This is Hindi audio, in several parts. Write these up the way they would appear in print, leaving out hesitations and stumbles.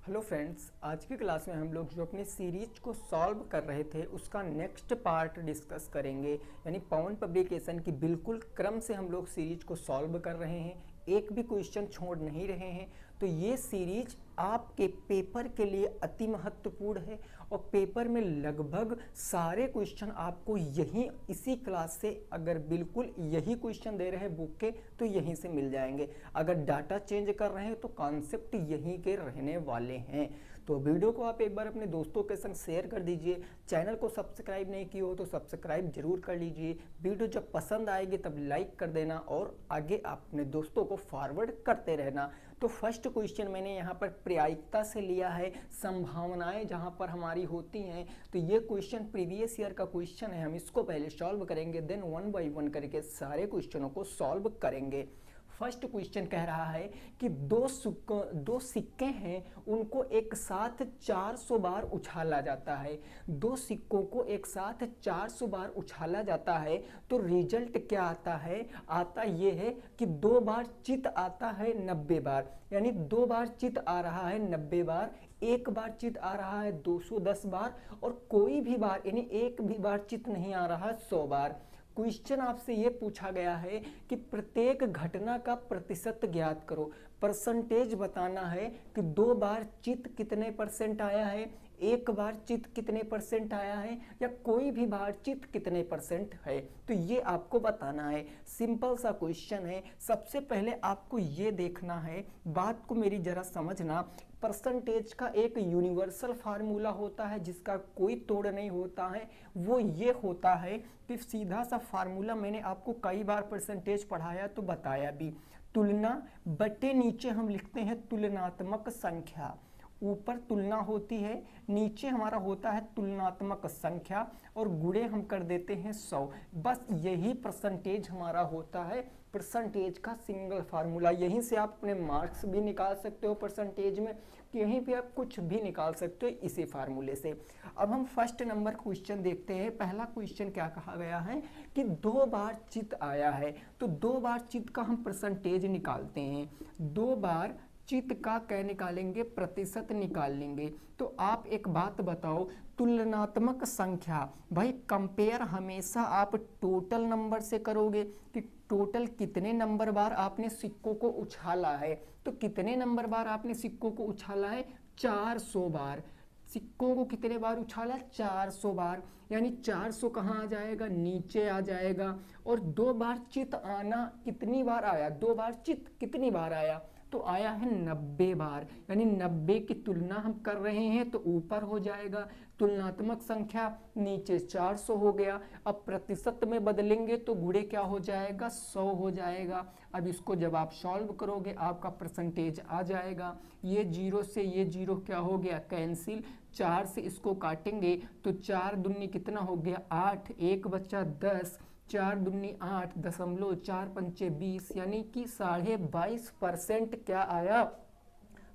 हेलो फ्रेंड्स, आज की क्लास में हम लोग जो अपनी सीरीज को सॉल्व कर रहे थे उसका नेक्स्ट पार्ट डिस्कस करेंगे। यानी पवन पब्लिकेशन की बिल्कुल क्रम से हम लोग सीरीज को सॉल्व कर रहे हैं, एक भी क्वेश्चन छोड़ नहीं रहे हैं। तो ये सीरीज आपके पेपर के लिए अति महत्वपूर्ण है और पेपर में लगभग सारे क्वेश्चन आपको यहीं इसी क्लास से, अगर बिल्कुल यही क्वेश्चन दे रहे हैं बुक के तो यहीं से मिल जाएंगे। अगर डाटा चेंज कर रहे हैं तो कॉन्सेप्ट यहीं के रहने वाले हैं। तो वीडियो को आप एक बार अपने दोस्तों के संग शेयर कर दीजिए। चैनल को सब्सक्राइब नहीं किए हो तो सब्सक्राइब जरूर कर लीजिए। वीडियो जब पसंद आएगी तब लाइक कर देना और आगे अपने दोस्तों को फॉरवर्ड करते रहना। तो फर्स्ट क्वेश्चन मैंने यहाँ पर प्रायिकता से लिया है, संभावनाएं जहाँ पर हमारी होती हैं। तो ये क्वेश्चन प्रीवियस ईयर का क्वेश्चन है, हम इसको पहले सॉल्व करेंगे, देन वन बाय वन करके सारे क्वेश्चनों को सॉल्व करेंगे। फर्स्ट क्वेश्चन कह रहा है कि दो सिक्के हैं, उनको एक साथ 400 बार उछाला जाता है। दो सिक्कों को एक साथ 400 बार उछाला जाता है तो रिजल्ट क्या आता है? आता ये है कि 2 बार चित आता है 90 बार, यानी 2 बार चित आ रहा है 90 बार, एक बार चित आ रहा है 210 बार और कोई भी बार यानी एक भी बार चित नहीं आ रहा 100 बार। क्वेश्चन आपसे ये पूछा गया है कि प्रत्येक घटना का प्रतिशत ज्ञात करो। परसेंटेज बताना है कि 2 बार चित कितने परसेंट आया है, एक बार चित कितने परसेंट आया है या कोई भी बार चित कितने परसेंट है। तो ये आपको बताना है। सिंपल सा क्वेश्चन है। सबसे पहले आपको ये देखना है, बात को मेरी जरा समझना। परसेंटेज का एक यूनिवर्सल फार्मूला होता है जिसका कोई तोड़ नहीं होता है, वो ये होता है कि सीधा सा फार्मूला मैंने आपको कई बार परसेंटेज पढ़ाया तो बताया भी। तुलना बटे नीचे हम लिखते हैं तुलनात्मक संख्या। ऊपर तुलना होती है, नीचे हमारा होता है तुलनात्मक संख्या और गुणे हम कर देते हैं 100। बस यही परसेंटेज हमारा होता है, परसेंटेज का सिंगल फार्मूला। यहीं से आप अपने मार्क्स भी निकाल सकते हो परसेंटेज में, यहीं पे आप कुछ भी निकाल सकते हो इसी फार्मूले से। अब हम फर्स्ट नंबर क्वेश्चन देखते हैं। पहला क्वेश्चन क्या कहा गया है कि 2 बार चित आया है, तो 2 बार चित का हम परसेंटेज निकालते हैं। 2 बार चित का क्या निकालेंगे? प्रतिशत निकाल लेंगे। तो आप एक बात बताओ, तुलनात्मक संख्या, भाई कंपेयर हमेशा आप टोटल नंबर से करोगे कि टोटल कितने नंबर बार आपने सिक्कों को उछाला है। तो कितने नंबर बार आपने सिक्कों को उछाला है? 400 बार। सिक्कों को कितने बार उछाला? 400 बार, यानी 400 कहाँ आ जाएगा? नीचे आ जाएगा। और 2 बार चित आना कितनी बार आया? 2 बार चित कितनी बार आया? तो आया है 90 बार, यानी 90 की तुलना हम कर रहे हैं तो ऊपर हो जाएगा। तुलनात्मक संख्या नीचे 400 हो गया। अब प्रतिशत में बदलेंगे तो गुणे क्या हो जाएगा? 100 हो जाएगा। अब इसको जब आप सॉल्व करोगे आपका परसेंटेज आ जाएगा। ये जीरो से ये जीरो क्या हो गया? कैंसिल। 4 से इसको काटेंगे तो 4 दूनी कितना हो गया? 8, एक बचा 10, 4 दूनी 8, 0.4 पंचे 20, यानी कि 22.5% क्या आया?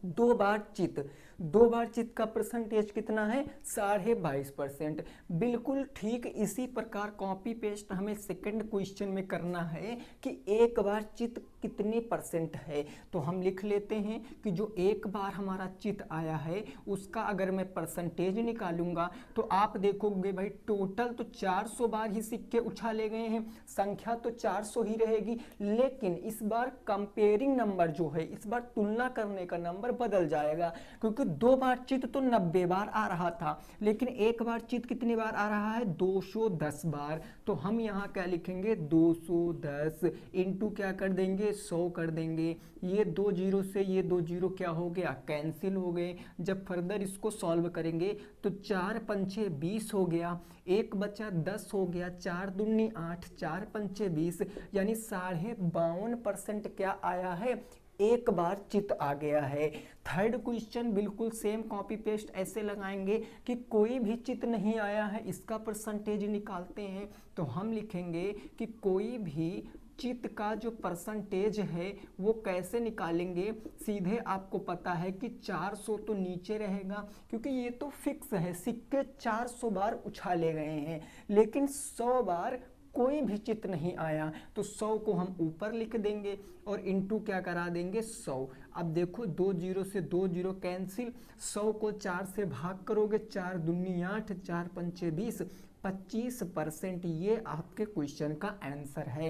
2 बार चित। 2 बार चित का परसेंटेज कितना है? 22.5%। बिल्कुल ठीक इसी प्रकार कॉपी पेस्ट हमें सेकंड क्वेश्चन में करना है कि एक बार चित कितने परसेंट है। तो हम लिख लेते हैं कि जो एक बार हमारा चित आया है उसका अगर मैं परसेंटेज निकालूंगा तो आप देखोगे भाई टोटल तो 400 बार ही सिक्के उछाले गए हैं, संख्या तो 400 ही रहेगी, लेकिन इस बार कंपेयरिंग नंबर जो है, इस बार तुलना करने का नंबर बदल जाएगा। क्योंकि 2 बार चित तो 90 बार आ रहा था, लेकिन एक बार चित कितनी बार आ रहा है? 210 बार। तो हम यहाँ क्या लिखेंगे? 210 इंटू क्या कर देंगे? 100 कर देंगे। ये 2 जीरो से ये 2 जीरो क्या हो गया? कैंसिल हो गए। जब फर्दर इसको सॉल्व करेंगे तो 4 पंचे 20 हो गया, एक बचा 10 हो गया, 4 दूनी 8, 4 पंचे 20, यानी 52.5% क्या आया है? एक बार चित आ गया है। थर्ड क्वेश्चन बिल्कुल सेम कॉपी पेस्ट ऐसे लगाएंगे कि कोई भी चित नहीं आया है, इसका परसेंटेज निकालते हैं। तो हम लिखेंगे कि कोई भी चित का जो परसेंटेज है वो कैसे निकालेंगे? सीधे आपको पता है कि 400 तो नीचे रहेगा क्योंकि ये तो फिक्स है, सिक्के 400 बार उछाले गए हैं, लेकिन 100 बार कोई भी चित नहीं आया तो 100 को हम ऊपर लिख देंगे और इंटू क्या करा देंगे 100। अब देखो 2 जीरो से 2 जीरो कैंसिल, 100 को 4 से भाग करोगे, 4 दूनी 8, 4 पंचे 20, 25%। ये आपके क्वेश्चन का आंसर है।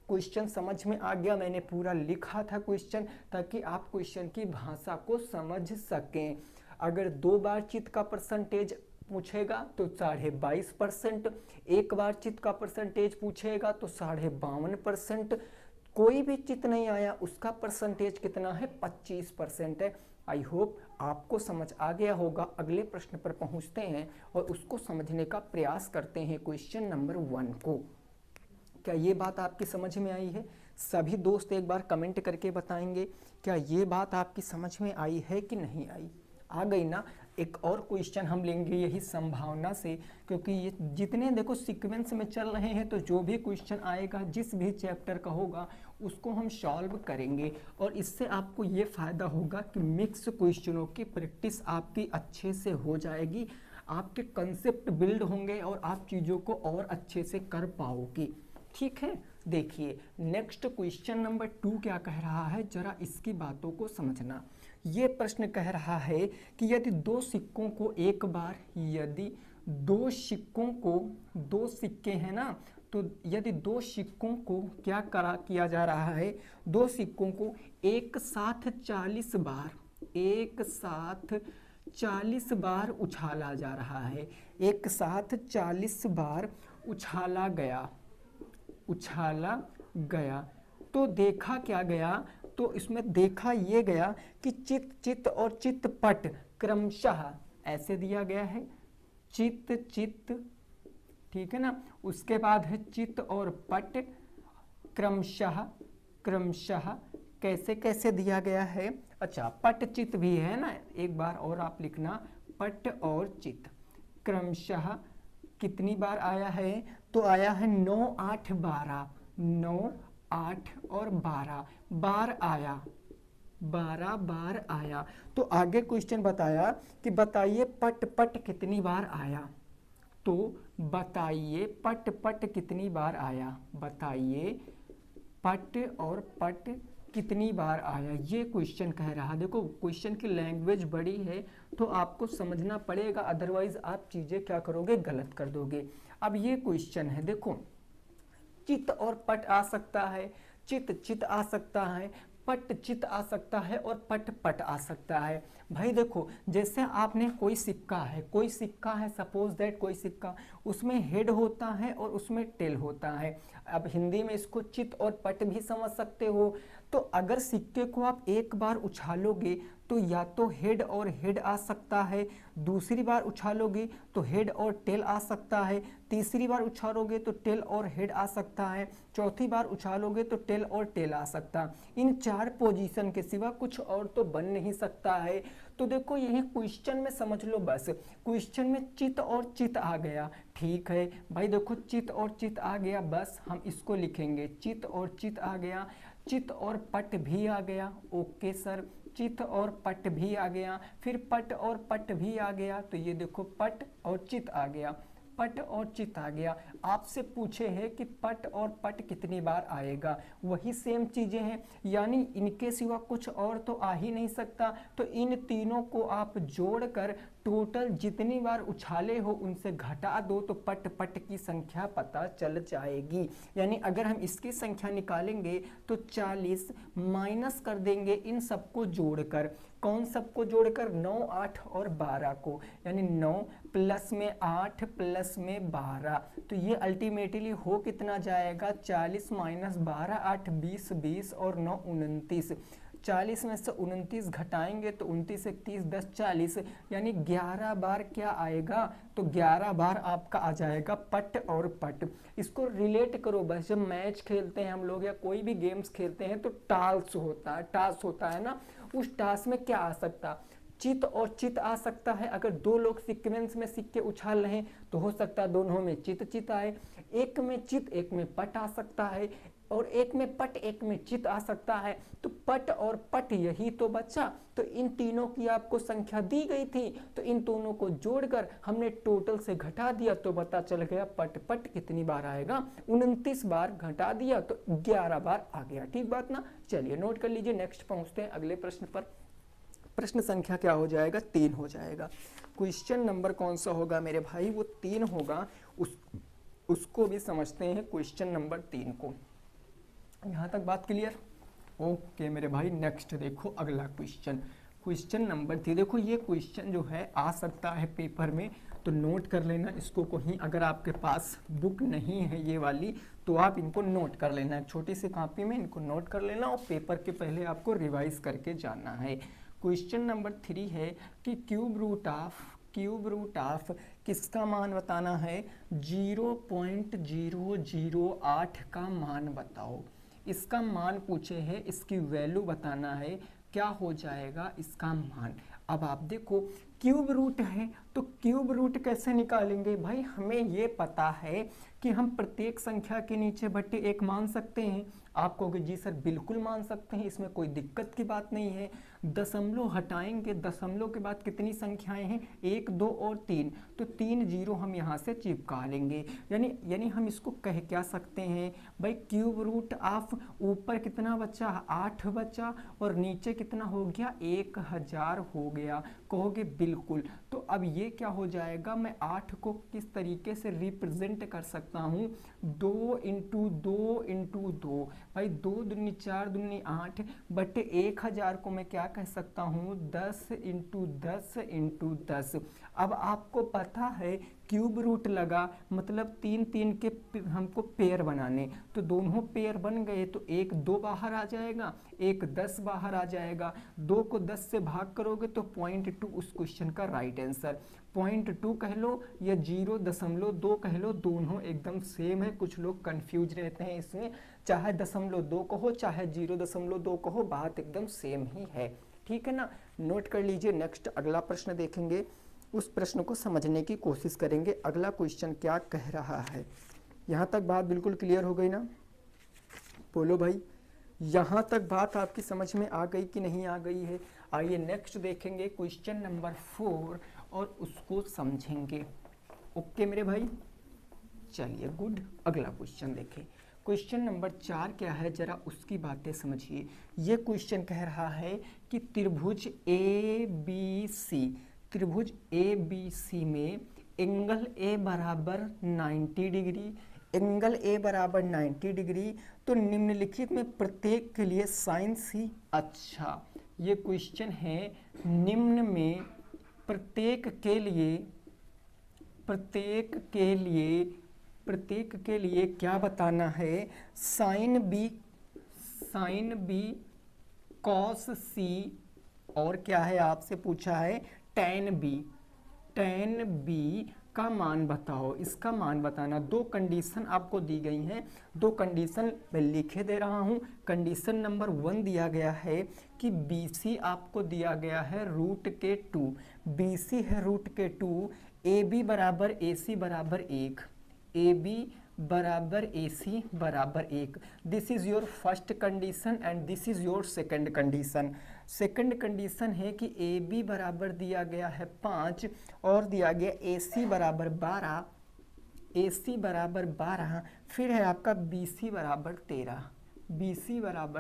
क्वेश्चन समझ में आ गया? मैंने पूरा लिखा था क्वेश्चन ताकि आप क्वेश्चन की भाषा को समझ सकें। अगर 2 बार चित का परसेंटेज पूछेगा तो 22.5%, एक बार चित का परसेंटेज पूछेगा तो 52.5%, कोई भी चित नहीं आया उसका परसेंटेज कितना है? 25% है। आई होप आपको समझ आ गया होगा। अगले प्रश्न पर पहुंचते हैं और उसको समझने का प्रयास करते हैं, क्वेश्चन नंबर 1 को। क्या ये बात आपकी समझ में आई है? सभी दोस्त एक बार कमेंट करके बताएंगे क्या ये बात आपकी समझ में आई है कि नहीं आई। आ गई ना? एक और क्वेश्चन हम लेंगे यही संभावना से, क्योंकि ये जितने देखो सीक्वेंस में चल रहे हैं तो जो भी क्वेश्चन आएगा जिस भी चैप्टर का होगा उसको हम सॉल्व करेंगे और इससे आपको ये फ़ायदा होगा कि मिक्स क्वेश्चनों की प्रैक्टिस आपकी अच्छे से हो जाएगी, आपके कंसेप्ट बिल्ड होंगे और आप चीज़ों को और अच्छे से कर पाओगे। ठीक है, देखिए नेक्स्ट क्वेश्चन नंबर 2 क्या कह रहा है, जरा इसकी बातों को समझना। ये प्रश्न कह रहा है कि यदि 2 सिक्कों को एक बार, यदि 2 सिक्कों को, 2 सिक्के हैं ना, तो यदि 2 सिक्कों को क्या किया जा रहा है, 2 सिक्कों को एक साथ 40 बार, एक साथ 40 बार उछाला जा रहा है, एक साथ 40 बार उछाला गया, तो देखा क्या गया, तो इसमें देखा ये गया कि चित चित और चित्तपट क्रमशः ऐसे दिया गया है, चित चित, ठीक है ना, उसके बाद है चित और पट क्रमशः, क्रमशः कैसे कैसे दिया गया है। अच्छा, पट चित भी है ना, एक बार और आप लिखना, पट और चित क्रमशः कितनी बार आया है, तो आया है 9, 8, 12, 9, 8 और 12 बार आया, 12 बार आया। तो आगे क्वेश्चन बताया कि बताइए पट पट कितनी बार आया, तो बताइए पट पट कितनी बार आया, बताइए पट और पट कितनी बार आया, ये क्वेश्चन कह रहा। देखो क्वेश्चन की लैंग्वेज बड़ी है तो आपको समझना पड़ेगा, अदरवाइज आप चीज़ें क्या करोगे, गलत कर दोगे। अब ये क्वेश्चन है, देखो चित और पट आ सकता है, चित चित आ सकता है, पट चित आ सकता है और पट पट आ सकता है। भाई देखो जैसे आपने कोई सिक्का है, कोई सिक्का है, सपोज दैट कोई सिक्का, उसमें हेड होता है और उसमें टेल होता है। अब हिंदी में इसको चित और पट भी समझ सकते हो। तो अगर सिक्के को आप एक बार उछालोगे तो या तो हेड और हेड आ सकता है, दूसरी बार उछालोगे तो हेड और टेल आ सकता है, तीसरी बार उछालोगे तो टेल और हेड आ सकता है, चौथी बार उछालोगे तो टेल और टेल आ सकता। इन 4 पोजीशन के सिवा कुछ और तो बन नहीं सकता है। तो देखो यही क्वेश्चन में समझ लो, बस क्वेश्चन में चित और चित आ गया, ठीक है भाई, देखो चित और चित आ गया, बस हम इसको लिखेंगे, चित और चित आ गया, चित और पट भी आ गया, ओके सर, चित और पट भी आ गया, फिर पट और पट भी आ गया, तो ये देखो पट और चित आ गया, पट और चित आ गया। आपसे पूछे हैं कि पट और पट कितनी बार आएगा, वही सेम चीजें हैं, यानी इनके सिवा कुछ और तो आ ही नहीं सकता। तो इन तीनों को आप जोड़कर टोटल जितनी बार उछाले हो उनसे घटा दो तो पट पट की संख्या पता चल जाएगी। यानी अगर हम इसकी संख्या निकालेंगे तो 40 माइनस कर देंगे इन सबको जोड़कर, कौन सबको जोड़कर, 9, 8 और 12 को, यानी 9 प्लस में 8 प्लस में 12, तो ये अल्टीमेटली हो कितना जाएगा, 40 माइनस 12, 8 20, 20 और 9 29, 40 में से 29 घटाएंगे तो 29 एक 30 10 40, यानी 11 बार क्या आएगा, तो 11 बार आपका आ जाएगा पट और पट। इसको रिलेट करो, बस जब मैच खेलते हैं हम लोग या कोई भी गेम्स खेलते हैं तो टास्क होता है ना, उस टास्क में क्या आ सकता, चित और चित आ सकता है। अगर 2 लोग सीक्वेंस में सिक्के उछाल रहे हैं तो हो सकता है दोनों में चित चित आए, एक में चित एक में पट आ सकता है, और एक में पट एक में चित आ सकता है, तो पट और पट यही तो बचा। तो इन तीनों की आपको संख्या दी गई थी, तो इन दोनों को जोड़कर हमने टोटल से घटा दिया तो पता चल गया पट पट कितनी बार आएगा, 29 बार। घटा दिया तो 11 बार आ गया। ठीक बात ना। चलिए नोट कर लीजिए, नेक्स्ट पहुंचते हैं अगले प्रश्न पर। प्रश्न संख्या क्या हो जाएगा, 3 हो जाएगा। क्वेश्चन नंबर कौन सा होगा मेरे भाई, वो 3 होगा। उसको भी समझते हैं, क्वेश्चन नंबर 3 को। यहाँ तक बात क्लियर? ओके मेरे भाई, नेक्स्ट देखो अगला क्वेश्चन, क्वेश्चन नंबर 3। देखो ये क्वेश्चन जो है आ सकता है पेपर में, तो नोट कर लेना इसको कहीं। अगर आपके पास बुक नहीं है ये वाली, तो आप इनको नोट कर लेना, एक छोटी सी कॉपी में इनको नोट कर लेना, और पेपर के पहले आपको रिवाइज करके जाना है। क्वेश्चन नंबर 3 है कि क्यूब रूट ऑफ किसका मान बताना है, 0.008 का मान बताओ। इसका मान पूछे है, इसकी वैल्यू बताना है, क्या हो जाएगा इसका मान। अब आप देखो क्यूब रूट है, तो क्यूब रूट कैसे निकालेंगे भाई, हमें ये पता है कि हम प्रत्येक संख्या के नीचे बटे 1 मान सकते हैं। आप कहोगे जी सर बिल्कुल मान सकते हैं, इसमें कोई दिक्कत की बात नहीं है। दशमलव हटाएंगे, दशमलव के बाद कितनी संख्याएं हैं, 1 2 और 3, तो 3 जीरो हम यहाँ से चिपका लेंगे। यानी हम इसको कह क्या सकते हैं भाई, क्यूब रूट ऑफ ऊपर कितना बचा, 8 बचा, और नीचे कितना हो गया, 1000 हो गया। कहोगे बिल्कुल, तो अब ये क्या हो जाएगा, मैं 8 को किस तरीके से रिप्रेजेंट कर सकता हूँ, 2 इंटू 2 इंटू 2, भाई 2 दूनी 4 दूनी 8 बटे 1000 को मैं क्या कह सकता हूँ, 10 इंटू 10 इंटू 10। अब आपको पता है क्यूब रूट लगा मतलब 3 3 के हमको पेयर बनाने, तो दोनों पेयर बन गए, तो 1 2 बाहर आ जाएगा, 1 10 बाहर आ जाएगा। 2 को 10 से भाग करोगे तो 0.2 उस क्वेश्चन का राइट आंसर। 0.2 कह लो या 0.2 कह लो, दोनों एकदम सेम है। कुछ लोग कंफ्यूज रहते हैं इसमें, चाहे 0.2 कहो चाहे 0.2 कहो, बात एकदम सेम ही है। ठीक है ना, नोट कर लीजिए। नेक्स्ट अगला प्रश्न देखेंगे, उस प्रश्न को समझने की कोशिश करेंगे, अगला क्वेश्चन क्या कह रहा है। यहाँ तक बात बिल्कुल क्लियर हो गई ना, बोलो भाई, यहाँ तक बात आपकी समझ में आ गई कि नहीं आ गई है। आइए नेक्स्ट देखेंगे क्वेश्चन नंबर 4 और उसको समझेंगे। ओके मेरे भाई, चलिए गुड। अगला क्वेश्चन देखें, क्वेश्चन नंबर 4 क्या है, जरा उसकी बातें समझिए। ये क्वेश्चन कह रहा है कि त्रिभुज ए बी सी में एंगल ए बराबर 90 डिग्री, एंगल ए बराबर 90 डिग्री, तो निम्नलिखित में प्रत्येक के लिए साइन सी। अच्छा, ये क्वेश्चन है निम्न में प्रत्येक के लिए क्या बताना है, साइन बी कॉस सी, और क्या है आपसे पूछा है टैन बी का मान बताओ। इसका मान बताना, 2 कंडीशन आपको दी गई हैं, 2 कंडीशन मैं लिखे दे रहा हूं। कंडीशन नंबर 1 दिया गया है कि BC आपको दिया गया है √2, BC है √2, AB बराबर AC बराबर 1, AB बराबर AC बराबर 1। This is your first condition and this is your second condition. Second condition है कि AB बराबर दिया गया है 5 और दिया गया AC बराबर 12, फिर है आपका BC बराबर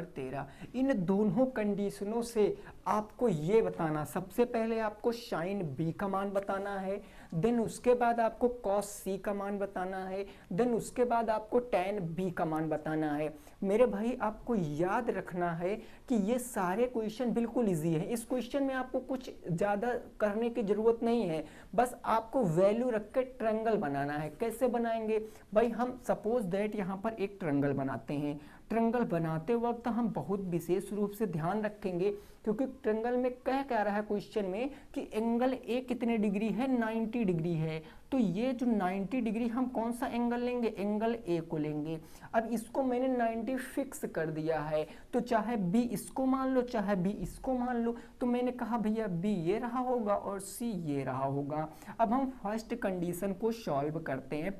13। इन दोनों कंडीशनों से आपको ये बताना, सबसे पहले आपको साइन B का मान बताना है, देन उसके बाद आपको कॉस C का मान बताना है, देन उसके बाद आपको टैन B का मान बताना है। मेरे भाई आपको याद रखना है कि ये सारे क्वेश्चन बिल्कुल इजी है। इस क्वेश्चन में आपको कुछ ज़्यादा करने की ज़रूरत नहीं है, बस आपको वैल्यू रख के ट्रायंगल बनाना है। कैसे बनाएंगे भाई, हम सपोज दैट यहाँ पर एक ट्रायंगल बनाते हैं। ट्रायंगल बनाते वक्त हम बहुत विशेष रूप से ध्यान रखेंगे, क्योंकि ट्रायंगल में कह क्या रहा है क्वेश्चन में कि एंगल ए कितने डिग्री है, 90 डिग्री है। तो ये जो 90 डिग्री हम कौन सा एंगल लेंगे, एंगल ए को लेंगे। अब इसको मैंने 90 फिक्स कर दिया है, तो चाहे बी इसको मान लो चाहे बी इसको मान लो, तो मैंने कहा भैया बी ये रहा होगा और सी ये रहा होगा। अब हम फर्स्ट कंडीशन को सॉल्व करते हैं।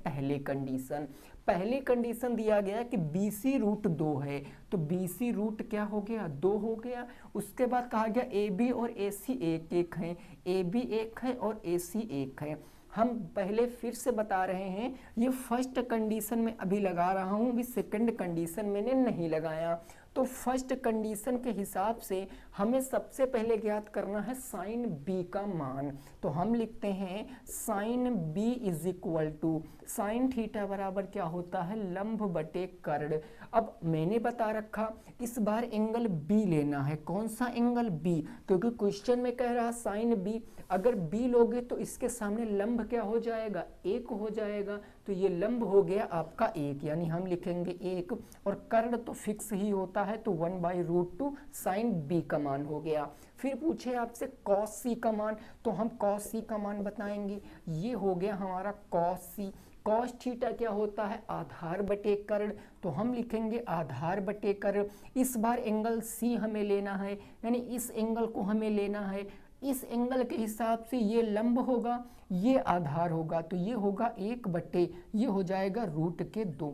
पहली कंडीशन दिया गया कि BC रूट 2 है, तो BC रूट क्या हो गया, 2 हो गया। उसके बाद कहा गया AB और AC एक एक है, AB एक है और AC एक है। हम पहले फिर से बता रहे हैं, ये फर्स्ट कंडीशन में अभी लगा रहा हूँ, अभी सेकंड कंडीशन मैंने नहीं लगाया। तो फर्स्ट कंडीशन के हिसाब से हमें सबसे पहले ज्ञात करना है साइन B का मान। तो हम लिखते हैं sine B is equal to sine theta बराबर क्या होता है, लंब बटे कर्ण। अब मैंने बता रखा इस बार एंगल B लेना है। कौन सा एंगल B, क्योंकि क्वेश्चन में कह रहा साइन B, अगर B लोगे तो इसके सामने लंब क्या हो जाएगा, 1 हो जाएगा। तो ये लंब हो गया आपका 1, यानी हम लिखेंगे 1, और कर्ण तो फिक्स ही होता है, तो 1/√2 साइन B का मान हो गया। फिर पूछे आपसे कॉस C का मान, तो हम कॉस C का मान बताएंगे। ये हो गया हमारा कॉस C। कॉस थीटा क्या होता है, आधार बटे कर्ण, तो हम लिखेंगे आधार बटे कर्ण। इस बार एंगल C हमें लेना है, यानी इस एंगल को हमें लेना है। इस एंगल के हिसाब से ये लंब होगा, ये आधार होगा, तो ये होगा 1 बटे, ये हो जाएगा √2।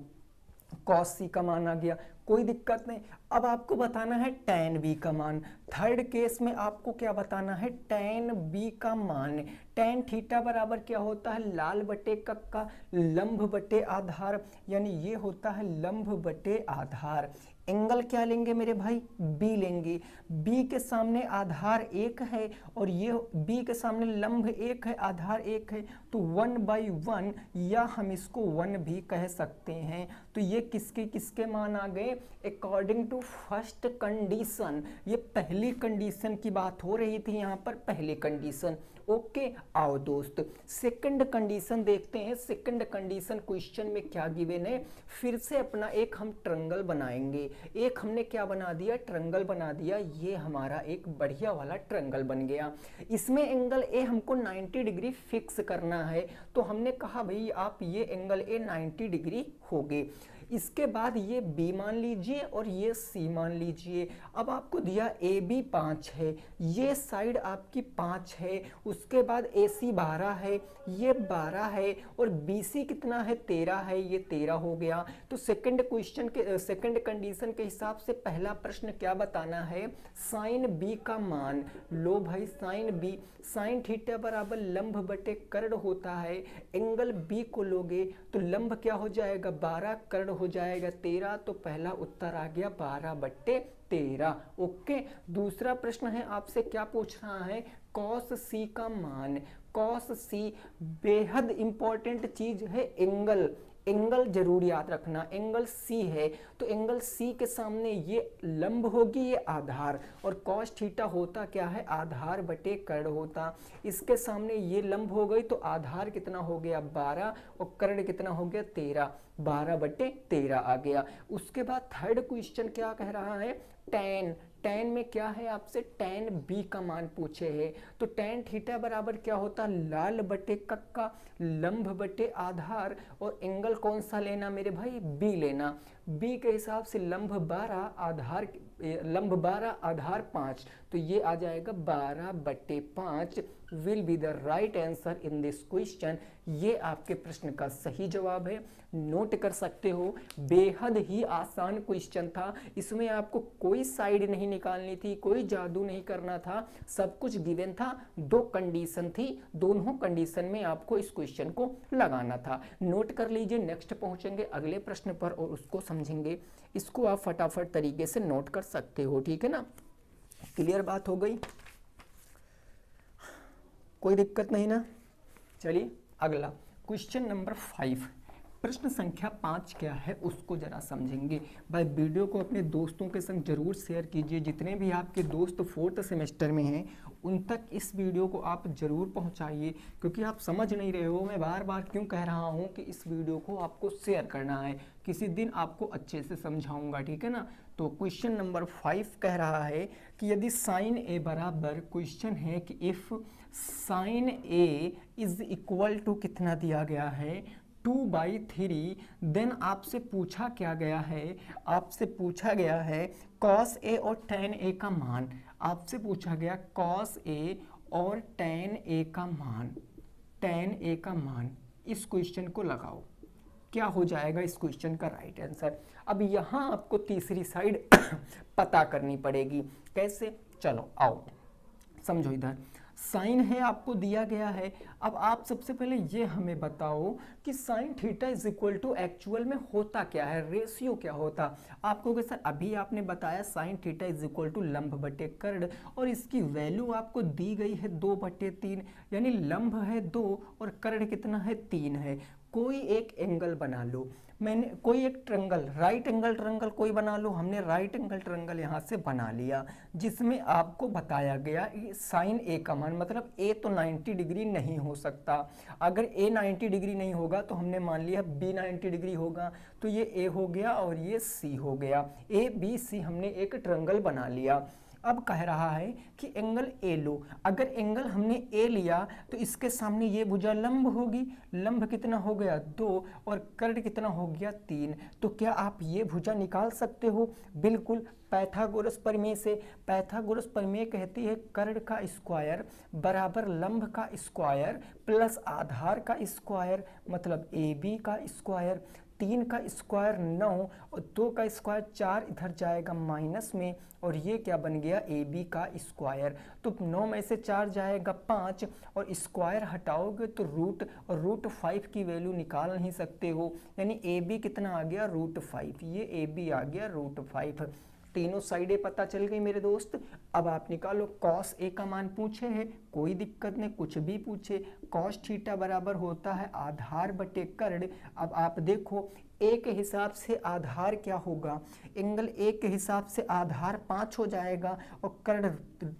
कॉस C का मान आ गया, कोई दिक्कत नहीं। अब आपको बताना है tan B का मान। थर्ड केस में आपको क्या बताना है, tan B का मान। tan थीटा बराबर क्या होता है, लाल बटे कक्का, लंब बटे आधार, यानी ये होता है लंब बटे आधार। एंगल क्या लेंगे मेरे भाई, B लेंगे। B के सामने आधार 1 है और ये B के सामने लंब 1 है, आधार 1 है, तो 1/1, या हम इसको 1 भी कह सकते हैं। तो ये किसके किसके मान आ गए, अकॉर्डिंग टू फर्स्ट कंडीशन। ये पहली कंडीशन की बात हो रही थी यहाँ पर, पहली कंडीशन। ओके, आओ दोस्त सेकंड कंडीशन देखते हैं। सेकंड कंडीशन क्वेश्चन में क्या गिवन है, फिर से अपना एक हम ट्रायंगल बनाएंगे। एक हमने क्या बना दिया, ट्रायंगल बना दिया। ये हमारा एक बढ़िया वाला ट्रायंगल बन गया। इसमें एंगल ए हमको 90 डिग्री फिक्स करना है, तो हमने कहा भाई आप ये एंगल ए 90 डिग्री हो गए। इसके बाद ये B मान लीजिए और ये C मान लीजिए। अब आपको दिया AB 5 है, ये साइड आपकी 5 है, उसके बाद AC 12 है, ये 12 है, और BC कितना है, 13 है, ये 13 हो गया। तो सेकंड क्वेश्चन के सेकंड कंडीशन के हिसाब से पहला प्रश्न क्या बताना है, साइन B का मान लो भाई। साइन B, साइन थीटा बराबर लंब बटे कर्ण होता है। एंगल B को लोगे तो लंब क्या हो जाएगा, 12, कर्ण हो जाएगा 13, तो पहला उत्तर आ गया 12/13। ओके, दूसरा प्रश्न है आपसे क्या पूछ रहा है, कॉस C का मान। कॉस C बेहद इंपॉर्टेंट चीज है, एंगल। एंगल जरूर याद रखना, एंगल C है, तो एंगल C के सामने ये लंब होगी, ये आधार, और कॉस थीटा होता क्या है, आधार बटे कर्ण होता। इसके सामने ये लंब हो गई, तो आधार कितना हो गया 12 और कर्ण कितना हो गया 13, 12/13 आ गया। उसके बाद थर्ड क्वेश्चन क्या कह रहा है, tan। tan में क्या है आपसे, tan B का मान पूछे है, तो tan थीटा बराबर क्या होता, लाल बटे कक्का, लंब बटे आधार, और एंगल कौन सा लेना मेरे भाई, B लेना। B के हिसाब से लंब 12 आधार, लंब 12 आधार 5, तो ये आ जाएगा 12/5 will be the right answer in this question. ये आपके प्रश्न का सही जवाब है, नोट कर सकते हो। बेहद ही आसान क्वेश्चन था, इसमें आपको कोई साइड नहीं निकालनी थी, कोई जादू नहीं करना था, सब कुछ गिवन था। 2 कंडीशन थी, दोनों कंडीशन में आपको इस क्वेश्चन को लगाना था। नोट कर लीजिए, नेक्स्ट पहुंचेंगे अगले प्रश्न पर और उसको समझेंगे। इसको आप फटाफट तरीके से नोट कर सकते हो, ठीक है ना। क्लियर बात हो गई, कोई दिक्कत नहीं ना। चलिए अगला क्वेश्चन नंबर 5, प्रश्न संख्या 5 क्या है उसको जरा समझेंगे। भाई वीडियो को अपने दोस्तों के संग जरूर शेयर कीजिए, जितने भी आपके दोस्त 4th सेमेस्टर में हैं उन तक इस वीडियो को आप जरूर पहुंचाइए, क्योंकि आप समझ नहीं रहे हो। मैं बार बार क्यों कह रहा हूं कि इस वीडियो को आपको शेयर करना है, किसी दिन आपको अच्छे से समझाऊंगा, ठीक है ना। तो क्वेश्चन नंबर 5 कह रहा है कि यदि साइन ए बराबर, क्वेश्चन है कि if sine A is equal to कितना दिया गया है, 2/3, देन आपसे पूछा क्या गया है, आपसे पूछा गया है कॉस ए और tan ए का मान। आपसे पूछा गया कॉस ए और tan ए का मान, tan ए का मान। इस क्वेश्चन को लगाओ, क्या हो जाएगा इस क्वेश्चन का राइट आंसर। अब यहाँ आपको तीसरी साइड पता करनी पड़ेगी। कैसे, चलो आओ समझो। इधर साइन है आपको दिया गया है। अब आप सबसे पहले ये हमें बताओ कि sine theta is equal to actual में होता क्या है, रेशियो क्या होता। आपको कि सर अभी आपने बताया sine theta is equal to लंब बटे कर्ण, और इसकी वैल्यू आपको दी गई है 2/3, यानी लंब है 2 और कर्ण कितना है 3 है। कोई एक एंगल बना लो, मैंने कोई एक ट्रंगल, राइट एंगल ट्रंगल कोई बना लो। हमने राइट एंगल ट्रंगल यहाँ से बना लिया, जिसमें आपको बताया गया साइन ए का मान, मतलब ए तो 90 डिग्री नहीं हो सकता। अगर ए 90 डिग्री नहीं होगा तो हमने मान लिया बी 90 डिग्री होगा, तो ये ए हो गया और ये सी हो गया। ए बी सी हमने एक ट्रंगल बना लिया। अब कह रहा है कि एंगल ए लो। अगर एंगल हमने ए लिया तो इसके सामने ये भुजा लंब होगी, लंब कितना हो गया 2 और कर्ण कितना हो गया 3। तो क्या आप ये भुजा निकाल सकते हो? बिल्कुल, पाइथागोरस प्रमेय से। पाइथागोरस प्रमेय कहती है कर्ण का स्क्वायर बराबर लंब का स्क्वायर प्लस आधार का स्क्वायर, मतलब ए बी का स्क्वायर। 3 का स्क्वायर 9 और 2 का स्क्वायर 4, इधर जाएगा माइनस में, और ये क्या बन गया ए बी का स्क्वायर। तो 9 में से 4 जाएगा 5 और स्क्वायर हटाओगे तो रूट, और √5 की वैल्यू निकाल नहीं सकते हो, यानी ए बी कितना आ गया √5। ये ए बी आ गया √5। तीनों साइडें पता चल गई मेरे दोस्त। अब आप निकालो, कॉस ए का मान पूछे है, कोई दिक्कत नहीं, कुछ भी पूछे। कॉस थीटा बराबर होता है आधार बटे कर्ण। अब आप देखो ए के हिसाब से आधार क्या होगा, एंगल ए के हिसाब से आधार 5 हो जाएगा और कर्ण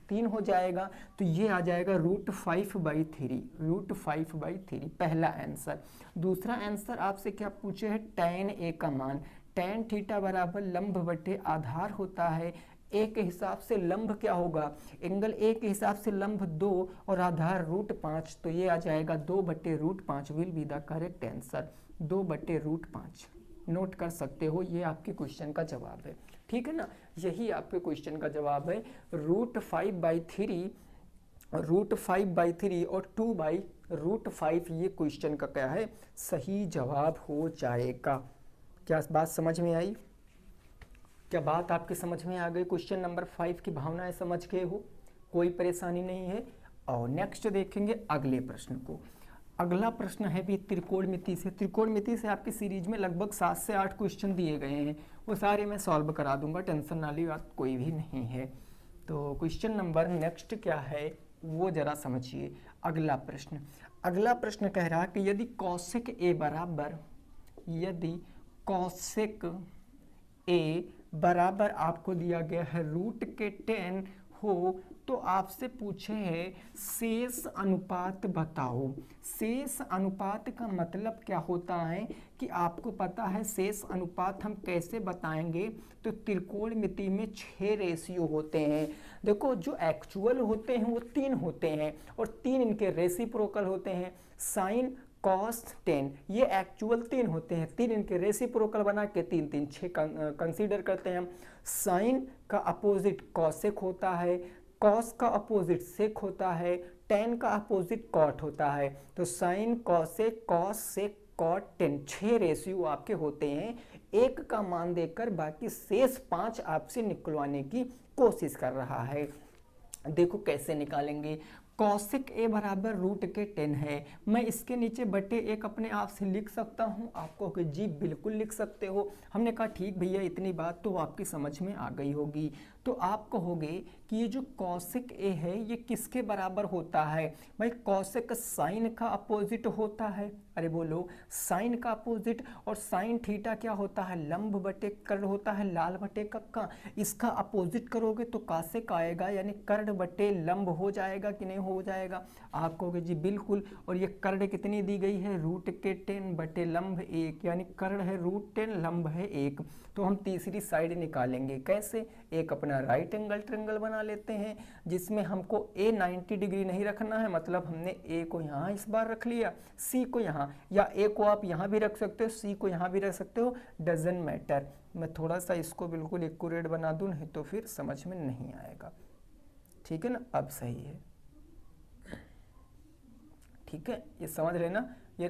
3 हो जाएगा, तो ये आ जाएगा √5/3, √5/3 पहला आंसर। दूसरा आंसर आपसे क्या पूछे है, tan ए का मान। tan थीटा बराबर लंब बटे आधार होता है। ए के हिसाब से लंब क्या होगा, एंगल ए के हिसाब से लंब 2 और आधार √5, तो ये आ जाएगा 2/√5 will be the correct answer. 2/√5 note कर सकते हो, ये आपके क्वेश्चन का जवाब है। ठीक है ना, यही आपके क्वेश्चन का जवाब है। √5/3, √5/3 और 2/√5 ये क्वेश्चन का क्या है, सही जवाब हो जाएगा। क्या बात समझ में आई? क्या बात आपके समझ में आ गई? क्वेश्चन नंबर 5 की भावनाएं समझ गए हो, कोई परेशानी नहीं है। और नेक्स्ट देखेंगे अगले प्रश्न को। अगला प्रश्न है भी त्रिकोणमिति से। त्रिकोणमिति से आपकी सीरीज में लगभग 7 से 8 क्वेश्चन दिए गए हैं, वो सारे मैं सॉल्व करा दूंगा, टेंशन वाली बात कोई भी नहीं है। तो क्वेश्चन नंबर नेक्स्ट क्या है वो जरा समझिए। अगला प्रश्न कह रहा है कि यदि कौशिक ए बराबर, यदि कौशिक ए बराबर आपको दिया गया है √10 हो, तो आपसे पूछे है शेष अनुपात बताओ। शेष अनुपात का मतलब क्या होता है कि आपको पता है शेष अनुपात हम कैसे बताएंगे, तो त्रिकोणमिति में 6 रेशियो होते हैं। देखो जो एक्चुअल होते हैं वो 3 होते हैं और 3 इनके रेसिप्रोकल होते हैं। साइन कॉस 10 ये एक्चुअल 3 होते हैं, 3 इनके रेसिप्रोकल बना के 3 3 6 कंसीडर करते हैं हम। साइन का अपोजिट कॉसेक होता है, कॉस का अपोजिट सेक होता है, टेन का अपोजिट कॉट होता है। तो sine cosec cos sec cot 10 6 ratio आपके होते हैं। एक का मान देकर बाकी शेष 5 आपसे निकलवाने की कोशिश कर रहा है। देखो कैसे निकालेंगे। कौशिक ए बराबर √10 है, मैं इसके नीचे बटे 1 अपने आप से लिख सकता हूँ। आपको कि जी बिल्कुल लिख सकते हो। हमने कहा ठीक भैया, इतनी बात तो आपकी समझ में आ गई होगी। तो आप कहोगे कि ये जो कौशिक ए है ये किसके बराबर होता है? भाई कौशिक साइन का अपोजिट होता है। अरे बोलो, साइन का अपोजिट, और साइन थीटा क्या होता है, लंब बटे कर्ण होता है, लाल बटे कक्का। इसका अपोजिट करोगे तो कौशिक आएगा, यानी कर्ण बटे लंब हो जाएगा कि नहीं हो जाएगा? आप कहोगे जी बिल्कुल। और ये कर्ण कितनी दी गई है, √10 बटे लंब 1, यानी कर्ण है √10 लंब है 1। तो हम तीसरी साइड निकालेंगे। कैसे? एक अपना राइट एंगल ट्रायंगल बना लेते हैं जिसमें हमको ए 90 डिग्री नहीं रखना है, मतलब हमने ए को यहाँ इस बार रख लिया, सी को यहाँ, या ए को आप यहाँ भी रख सकते हो, सी को यहाँ भी रख सकते हो, डजंट मैटर। मैं थोड़ा सा इसको बिल्कुल एक्यूरेट बना दूँ, नहीं तो फिर समझ में नहीं आएगा। ठीक है ना, अब सही है। ठीक है, ये समझ लेना। ये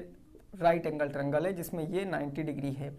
राइट एंगल ट्रायंगल है जिसमें ये 90 डिग्री है।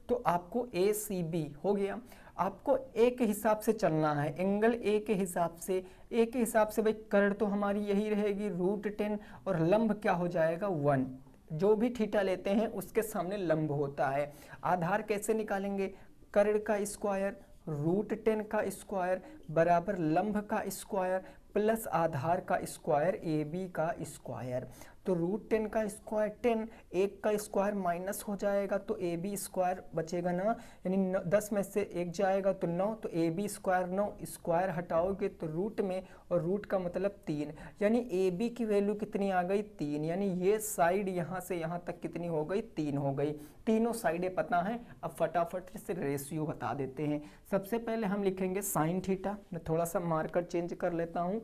तो आपको ए सी बी हो गया। आपको ए के हिसाब से चलना है, एंगल ए के हिसाब से। ए के हिसाब से भाई कर्ण तो हमारी यही रहेगी √10 और लंब क्या हो जाएगा 1। जो भी थीटा लेते हैं उसके सामने लंब होता है। आधार कैसे निकालेंगे, कर्ण का स्क्वायर √10 का स्क्वायर बराबर लंब का स्क्वायर प्लस आधार का स्क्वायर ए बी का स्क्वायर। तो √10 का स्क्वायर 10, 1 का स्क्वायर माइनस हो जाएगा तो ए बी स्क्वायर बचेगा ना, यानी 10 में से 1 जाएगा तो 9, तो ए बी स्क्वायर 9, स्क्वायर हटाओगे तो रूट में, और रूट का मतलब 3, यानी ए बी की वैल्यू कितनी आ गई 3, यानी ये साइड यहाँ से यहाँ तक कितनी हो गई 3 हो गई। तीनों साइडें पता है। अब फटाफट से रेशियो बता देते हैं। सबसे पहले हम लिखेंगे साइन थीटा। मैं थोड़ा सा मार्कर चेंज कर लेता हूँ,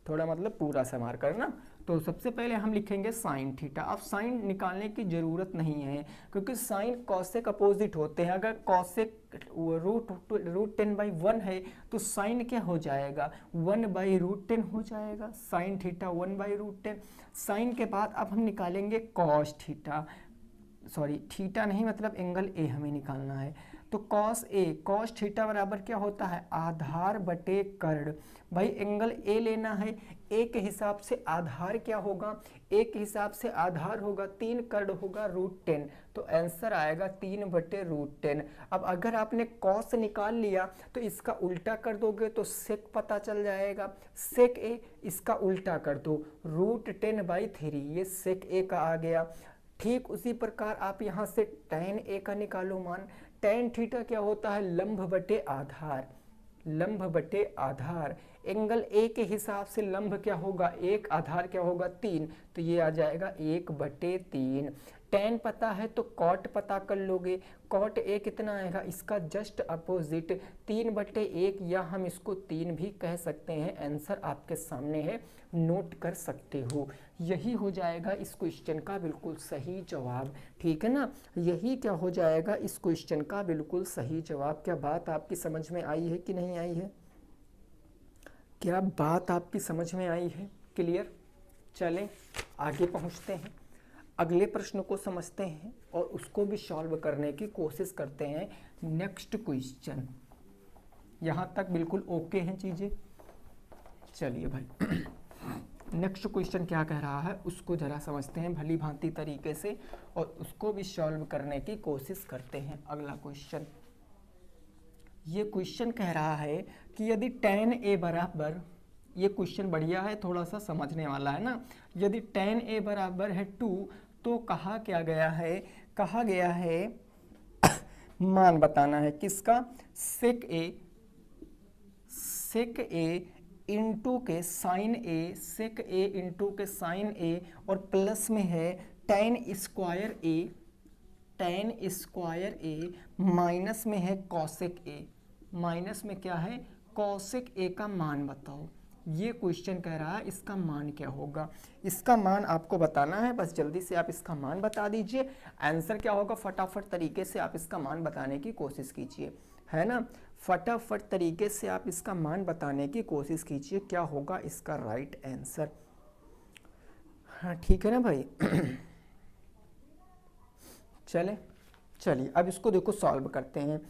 थोड़ा मतलब पूरा सा मार्कर ना। तो सबसे पहले हम लिखेंगे साइन थीटा। अब साइन निकालने की ज़रूरत नहीं है क्योंकि साइन कॉसेक अपोजिट होते हैं। अगर कॉसेक √10/1 है तो साइन क्या हो जाएगा 1/√10 हो जाएगा। Sine theta 1/√10। साइन के बाद अब हम निकालेंगे कॉस थीटा, सॉरी थीटा नहीं मतलब एंगल ए हमें निकालना है। तो कॉस ए, कॉस थीटा बराबर क्या होता है आधार बटे कर्ण। भाई एंगल ए लेना है, ए के हिसाब से आधार क्या होगा, ए के हिसाब से आधार होगा 3, कर्ण होगा √10, तो आंसर आएगा 3/√10। अब अगर आपने कॉस निकाल लिया तो इसका उल्टा कर दोगे तो सेक पता चल जाएगा। सेक ए इसका उल्टा कर दो √10/3, ये सेक ए का आ गया। ठीक उसी प्रकार आप यहाँ से tan ए का निकालो मान। tan थीटा क्या होता है लंब बटे आधार, लंब बटे आधार। एंगल ए के हिसाब से लंब क्या होगा 1, आधार क्या होगा 3, तो ये आ जाएगा 1/3। tan पता है तो cot पता कर लोगे। cot ए कितना आएगा, इसका जस्ट अपोजिट 3/1, या हम इसको 3 भी कह सकते हैं। आंसर आपके सामने है, नोट कर सकते हो। यही हो जाएगा इस क्वेश्चन का बिल्कुल सही जवाब। ठीक है ना, यही क्या हो जाएगा इस क्वेश्चन का बिल्कुल सही जवाब। क्या बात आपकी समझ में आई है कि नहीं आई है, क्या बात आपकी समझ में आई है, क्लियर। चलें आगे पहुंचते हैं, अगले प्रश्न को समझते हैं और उसको भी सॉल्व करने की कोशिश करते हैं। नेक्स्ट क्वेश्चन, यहाँ तक बिल्कुल ओके हैं चीज़ें। चलिए भाई नेक्स्ट क्वेश्चन क्या कह रहा है उसको ज़रा समझते हैं भली भांति तरीके से और उसको भी सॉल्व करने की कोशिश करते हैं। अगला क्वेश्चन, ये क्वेश्चन कह रहा है कि यदि tan ए बराबर, ये क्वेश्चन बढ़िया है, थोड़ा सा समझने वाला है ना। यदि tan ए बराबर है 2 तो कहा क्या गया है, कहा गया है मान बताना है किसका, सेक ए इंटू के साइन ए, सेक ए इंटू के साइन ए, और प्लस में है tan स्क्वायर ए, माइनस में है कॉसेक ए, माइनस में क्या है कॉसेक ए का मान बताओ। ये क्वेश्चन कह रहा है इसका मान क्या होगा, इसका मान आपको बताना है। बस जल्दी से आप इसका मान बता दीजिए। आंसर क्या होगा फटाफट तरीके से आप इसका मान बताने की कोशिश कीजिए, है ना। फटाफट तरीके से आप इसका मान बताने की कोशिश कीजिए, क्या होगा इसका राइट आंसर। हाँ ठीक है ना भाई चलिए अब इसको देखो सॉल्व करते हैं।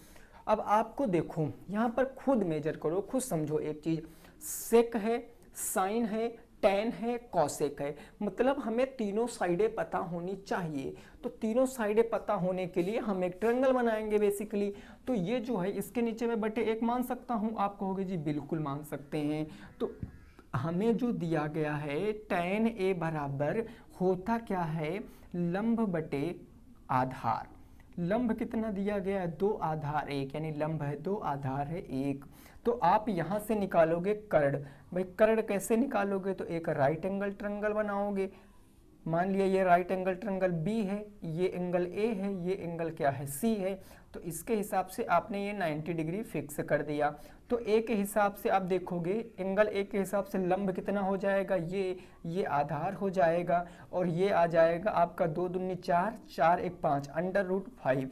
अब आपको देखो यहाँ पर खुद मेजर करो, खुद समझो एक चीज़। सेक है, साइन है, tan है, कॉसेक है, मतलब हमें तीनों साइडें पता होनी चाहिए। तो तीनों साइडें पता होने के लिए हम एक ट्रायंगल बनाएंगे बेसिकली। तो ये जो है इसके नीचे मैं /1 मान सकता हूँ, आप कहोगे जी बिल्कुल मान सकते हैं। तो हमें जो दिया गया है tan ए बराबर होता क्या है लंब बटे आधार। लंब कितना दिया गया है 2, आधार 1, यानी लंब है 2, आधार है 1। तो आप यहाँ से निकालोगे कर्ण। भाई कर्ण कैसे निकालोगे, तो एक राइट एंगल ट्रायंगल बनाओगे। मान लिया ये राइट एंगल ट्रायंगल बी है, ये एंगल ए है, ये एंगल क्या है सी है। तो इसके हिसाब से आपने ये 90 डिग्री फिक्स कर दिया। तो ए के हिसाब से आप देखोगे एंगल ए के हिसाब से लंब कितना हो जाएगा, ये आधार हो जाएगा, और ये आ जाएगा आपका 2 दूनी 4, 4 1 5, √5।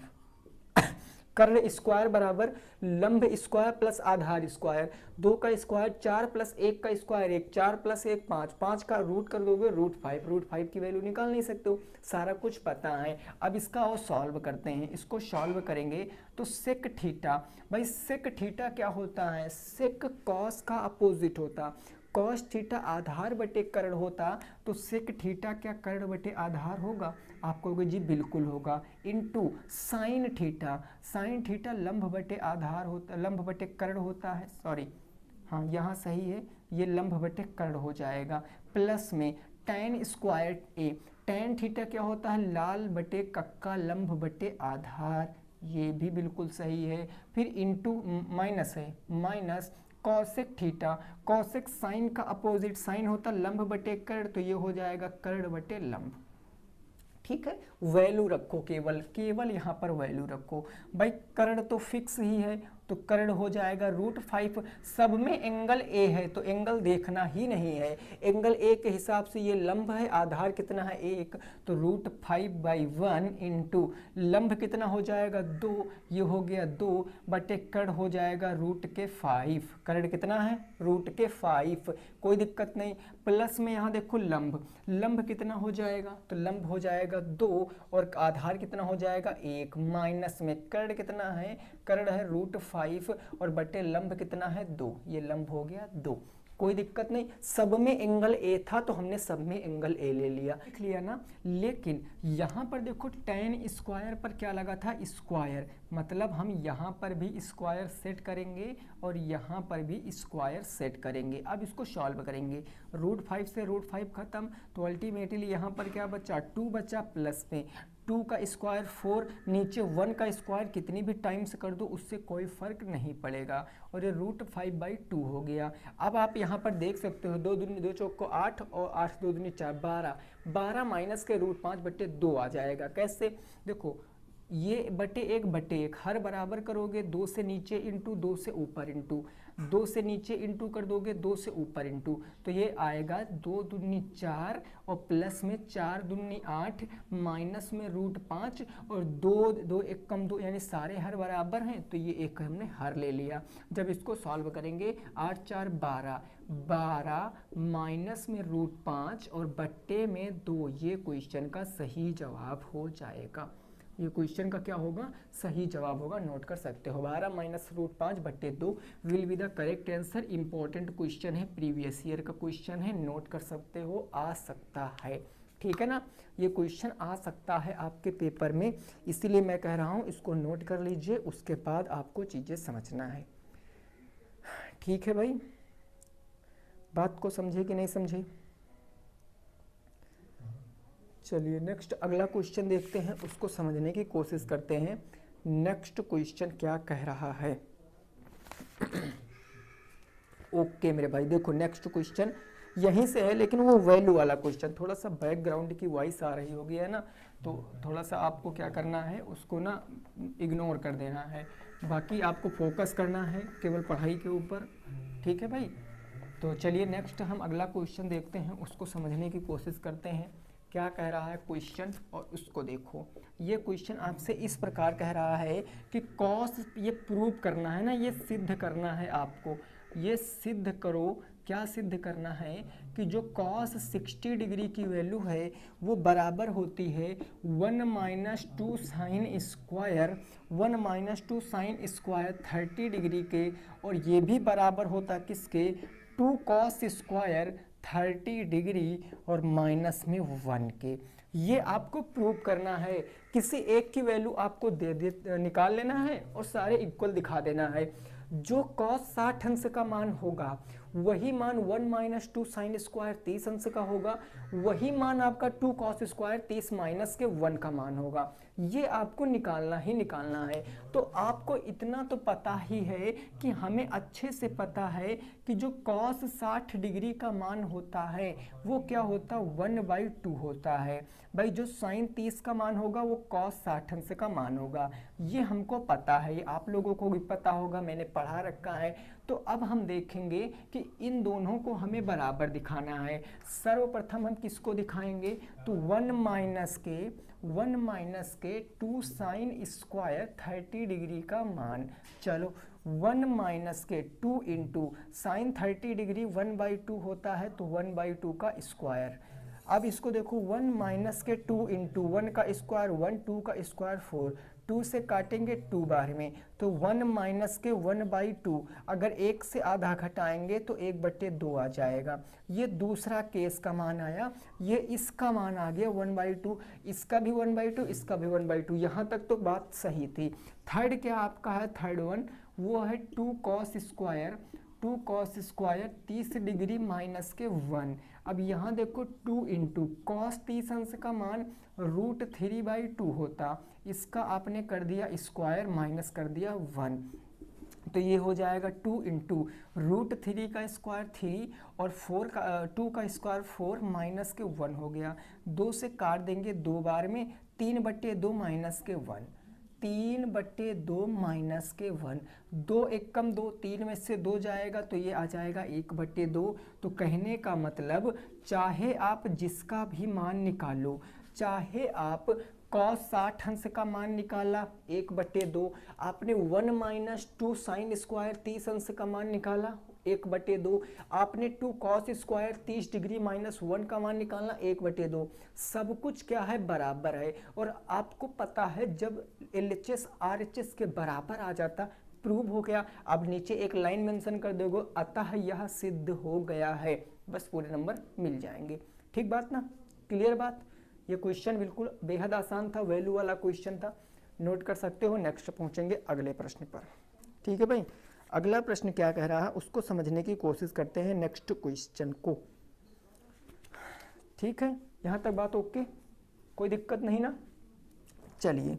कर्ण स्क्वायर बराबर लंब स्क्वायर प्लस आधार स्क्वायर, 2 का स्क्वायर 4 प्लस 1 का स्क्वायर 1, 4 प्लस 1 5, 5 का रूट कर दोगे √5, √5 की वैल्यू निकाल नहीं सकते हो, सारा कुछ पता है। अब इसका और सॉल्व करते हैं, इसको सॉल्व करेंगे तो सेक थीटा, भाई सेक थीटा क्या होता है, सेक कॉस का अपोजिट होता, कॉस थीटा आधार बटे कर्ण होता तो सेक थीटा क्या कर्ण बटे आधार होगा, आप कहोगे जी बिल्कुल होगा, into sine theta, sine theta लंब बटे आधार होता, लंब बटे कर्ण होता है, सॉरी हाँ यहाँ सही है, ये लंब बटे कर्ण हो जाएगा, प्लस में tan स्क्वायर ए, tan थीटा क्या होता है लाल बटे कक्का लंब बटे आधार, ये भी बिल्कुल सही है, फिर इनटू माइनस है, minus cosec theta, cosec sine का अपोजिट, साइन होता लंब बटे कर्ण, तो ये हो जाएगा कर्ण बटे लंब। ठीक है, वैल्यू रखो, केवल केवल यहाँ पर वैल्यू रखो, भाई कर्ण तो फिक्स ही है तो कर्ण हो जाएगा √5, सब में एंगल ए है तो एंगल देखना ही नहीं है, एंगल ए के हिसाब से ये लंब है, आधार कितना है 1, तो √5/1 इंटू लंब कितना हो जाएगा 2, ये हो गया 2 बटे कर्ण हो जाएगा √5, कर्ण कितना है √5, कोई दिक्कत नहीं, प्लस में यहाँ देखो लंब, लंब कितना हो जाएगा, तो लंब हो जाएगा 2 और आधार कितना हो जाएगा 1, माइनस में कर्ण कितना है, कर्ण है √5 और बटे लंब कितना है 2, ये लंब हो गया 2, कोई दिक्कत नहीं, सब में एंगल ए था तो हमने सब में एंगल ए ले लिया, लिख लिया ना। लेकिन यहाँ पर देखो tan स्क्वायर पर क्या लगा था स्क्वायर, मतलब हम यहाँ पर भी स्क्वायर सेट करेंगे और यहाँ पर भी स्क्वायर सेट करेंगे। अब इसको सॉल्व करेंगे, √5 से √5 खत्म, तो अल्टीमेटली यहाँ पर क्या बचा 2 बचा, प्लस में 2 का स्क्वायर 4, नीचे 1 का स्क्वायर कितनी भी टाइम्स कर दो उससे कोई फर्क नहीं पड़ेगा, और ये √5/2 हो गया। अब आप यहाँ पर देख सकते हो 2 दूनी 2 चौक को 8 और 8 2 दूनी 4, 12, 12 माइनस के √5/2 आ जाएगा, कैसे देखो ये बटे 1/1 हर बराबर करोगे, 2 से नीचे इंटू 2 से ऊपर इंटू, 2 से नीचे इंटू कर दोगे 2 से ऊपर इंटू, तो ये आएगा 2 दूनी 4 और प्लस में 4 दूनी 8 माइनस में √5 और 2 2 1 कम 2, यानी सारे हर बराबर हैं तो ये एक हमने हर ले लिया। जब इसको सॉल्व करेंगे 8 4 12, 12 माइनस में √5 और बट्टे में 2, ये क्वेश्चन का सही जवाब हो जाएगा, ये क्वेश्चन का क्या होगा सही जवाब होगा, नोट कर सकते हो 12 minus √5/2 will be the correct answer. Important question है, प्रीवियस ईयर का क्वेश्चन है, नोट कर सकते हो, आ सकता है, ठीक है ना, ये क्वेश्चन आ सकता है आपके पेपर में, इसीलिए मैं कह रहा हूँ इसको नोट कर लीजिए, उसके बाद आपको चीज़ें समझना है। ठीक है भाई, बात को समझे कि नहीं समझे? चलिए नेक्स्ट अगला क्वेश्चन देखते हैं, उसको समझने की कोशिश करते हैं। नेक्स्ट क्वेश्चन क्या कह रहा है? ओके मेरे भाई, देखो नेक्स्ट क्वेश्चन यहीं से है, लेकिन वो वैल्यू वाला क्वेश्चन, थोड़ा सा बैकग्राउंड की वॉइस आ रही होगी है ना, तो थोड़ा सा आपको क्या करना है, उसको ना इग्नोर कर देना है, बाकी आपको फोकस करना है केवल पढ़ाई के ऊपर, ठीक है भाई। तो चलिए नेक्स्ट हम अगला क्वेश्चन देखते हैं, उसको समझने की कोशिश करते हैं क्या कह रहा है क्वेश्चन, और उसको देखो। ये क्वेश्चन आपसे इस प्रकार कह रहा है कि कॉस, ये प्रूव करना है ना, ये सिद्ध करना है आपको, ये सिद्ध करो, क्या सिद्ध करना है कि जो कॉस 60 डिग्री की वैल्यू है वो बराबर होती है 1 - 2 sine square, 1 - 2 sine square 30 degree के, और ये भी बराबर होता किसके 2 कॉस स्क्वायर 30 डिग्री और माइनस में 1 के। ये आपको प्रूव करना है, किसी एक की वैल्यू आपको निकाल लेना है और सारे इक्वल दिखा देना है। जो कॉस 60 अंश का मान होगा वही मान 1 - 2 साइन स्क्वायर 30 अंश का होगा, वही मान आपका 2 कॉस स्क्वायर 30 माइनस के 1 का मान होगा। ये आपको निकालना ही निकालना है। तो आपको इतना तो पता ही है कि हमें अच्छे से पता है कि जो कॉस 60 डिग्री का मान होता है वो क्या होता 1/2 होता है। भाई जो साइन 30 का मान होगा वो कॉस 60 अंश का मान होगा, ये हमको पता है, ये आप लोगों को भी पता होगा, मैंने पढ़ा रखा है। तो अब हम देखेंगे कि इन दोनों को हमें बराबर दिखाना है। सर्वप्रथम हम किसको दिखाएंगे, तो 1 माइनस के 2 साइन स्क्वायर 30 डिग्री का मान। चलो 1 माइनस के 2 इंटू साइन 30 डिग्री 1/2 होता है, तो 1/2 का स्क्वायर। अब इसको देखो 1 माइनस के 2 इंटू 1 का स्क्वायर 1, 2 का स्क्वायर 4, 2 से काटेंगे 2 बार में, तो 1 माइनस के 1/2, अगर 1 से आधा घटाएंगे तो 1/2 आ जाएगा। ये दूसरा केस का मान आया, ये इसका मान आ गया 1/2, इसका भी 1/2, इसका भी 1/2, यहाँ तक तो बात सही थी। थर्ड क्या आपका है, थर्ड वन वो है 2 कॉस स्क्वायर 30 डिग्री माइनस के 1। अब यहाँ देखो 2 इंटू कॉस 30 अंश का मान √3/2 होता, इसका आपने कर दिया स्क्वायर माइनस कर दिया 1, तो ये हो जाएगा 2 इंटू √3 का स्क्वायर 3 और 2 का स्क्वायर 4 माइनस के 1 हो गया। 2 से काट देंगे 2 बार में, 3/2 माइनस के 1, 3/2 माइनस के 1, 2 एक कम 2, 3 में से 2 जाएगा तो ये आ जाएगा 1/2। तो कहने का मतलब चाहे आप जिसका भी मान निकालो, चाहे आप cos 60 अंश का मान निकाला 1/2, आपने 1 माइनस 2 साइन स्क्वायर 30 अंश का मान निकाला 1/2, आपने 2 कॉस स्क्वायर 30 डिग्री माइनस 1 का मान निकालना 1/2, सब कुछ क्या है, बराबर है। और आपको पता है जब LHS RHS के बराबर आ जाता प्रूव हो गया। अब नीचे एक लाइन मेंशन कर दोगे, अतः यह सिद्ध हो गया है, बस पूरे नंबर मिल जाएंगे। ठीक बात ना, क्लियर बात। ये क्वेश्चन बिल्कुल बेहद आसान था, वैल्यू वाला क्वेश्चन था, नोट कर सकते हो। नेक्स्ट पहुंचेंगे अगले प्रश्न पर। ठीक है भाई, अगला प्रश्न क्या कह रहा है उसको समझने की कोशिश करते हैं नेक्स्ट क्वेश्चन को। ठीक है, यहाँ तक बात ओके, कोई दिक्कत नहीं ना। चलिए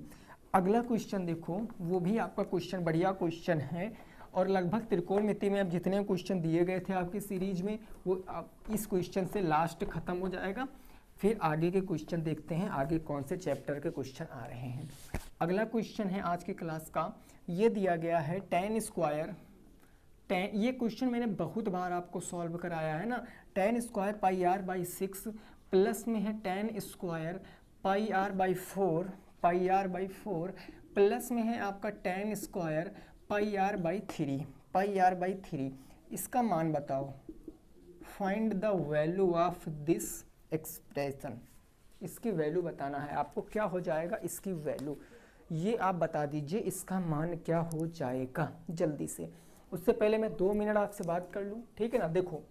अगला क्वेश्चन देखो, वो भी आपका क्वेश्चन बढ़िया क्वेश्चन है और लगभग त्रिकोणमिति में अब जितने क्वेश्चन दिए गए थे आपकी सीरीज में वो इस क्वेश्चन से लास्ट खत्म हो जाएगा। फिर आगे के क्वेश्चन देखते हैं, आगे कौन से चैप्टर के क्वेश्चन आ रहे हैं। अगला क्वेश्चन है आज की क्लास का, ये दिया गया है tan स्क्वायर, ये क्वेश्चन मैंने बहुत बार आपको सॉल्व कराया है ना। tan स्क्वायर πr/6 प्लस में है tan स्क्वायर πr/4 प्लस में है आपका tan स्क्वायर πr/3, इसका मान बताओ। Find the value of this expression, इसकी वैल्यू बताना है आपको, क्या हो जाएगा इसकी वैल्यू, ये आप बता दीजिए इसका मान क्या हो जाएगा जल्दी से। उससे पहले मैं 2 मिनट आपसे बात कर लूँ, ठीक है ना। देखो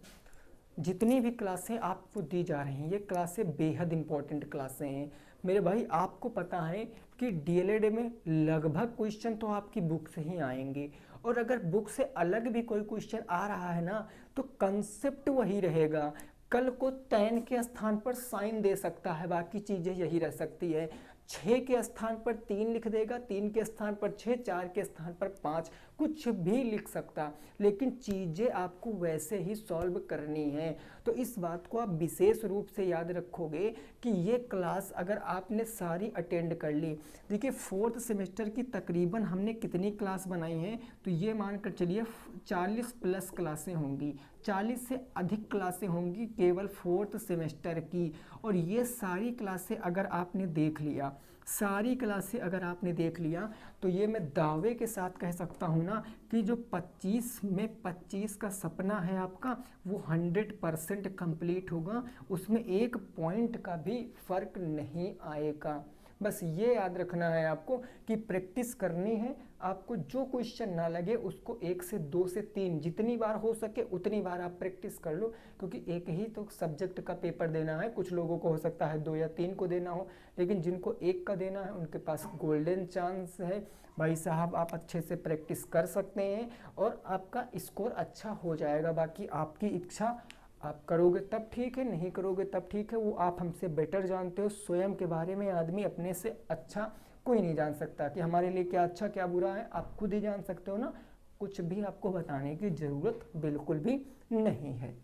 जितनी भी क्लासें आपको दी जा रही हैं ये क्लासें बेहद इंपॉर्टेंट क्लासें हैं मेरे भाई। आपको पता है कि DLED में लगभग क्वेश्चन तो आपकी बुक से ही आएंगे, और अगर बुक से अलग भी कोई क्वेश्चन आ रहा है ना तो कंसेप्ट वही रहेगा। कल को tan के स्थान पर साइन दे सकता है, बाकी चीज़ें यही रह सकती है। 6 के स्थान पर 3 लिख देगा, 3 के स्थान पर 6, 4 के स्थान पर 5, कुछ भी लिख सकता, लेकिन चीज़ें आपको वैसे ही सॉल्व करनी है। तो इस बात को आप विशेष रूप से याद रखोगे कि ये क्लास अगर आपने सारी अटेंड कर ली, देखिए 4th सेमेस्टर की तकरीबन हमने कितनी क्लास बनाई हैं, तो ये मानकर चलिए 40 प्लस क्लासें होंगी, 40 से अधिक क्लासें होंगी केवल 4th सेमेस्टर की। और ये सारी क्लासें अगर आपने देख लिया, सारी क्लासें अगर आपने देख लिया, तो ये मैं दावे के साथ कह सकता हूँ ना कि जो 25 में 25 का सपना है आपका वो 100% कंप्लीट होगा, उसमें 1 पॉइंट का भी फर्क नहीं आएगा। बस ये याद रखना है आपको कि प्रैक्टिस करनी है आपको, जो क्वेश्चन ना लगे उसको 1 से 2 से 3 जितनी बार हो सके उतनी बार आप प्रैक्टिस कर लो, क्योंकि एक ही तो सब्जेक्ट का पेपर देना है। कुछ लोगों को हो सकता है 2 या 3 को देना हो, लेकिन जिनको 1 का देना है उनके पास गोल्डन चांस है भाई साहब, आप अच्छे से प्रैक्टिस कर सकते हैं और आपका स्कोर अच्छा हो जाएगा। बाकी आपकी इच्छा, आप करोगे तब ठीक है, नहीं करोगे तब ठीक है, वो आप हमसे बेटर जानते हो। स्वयं के बारे में आदमी अपने से अच्छा कोई नहीं जान सकता कि हमारे लिए क्या अच्छा क्या बुरा है, आप खुद ही जान सकते हो ना। कुछ भी आपको बताने की ज़रूरत बिल्कुल भी नहीं है,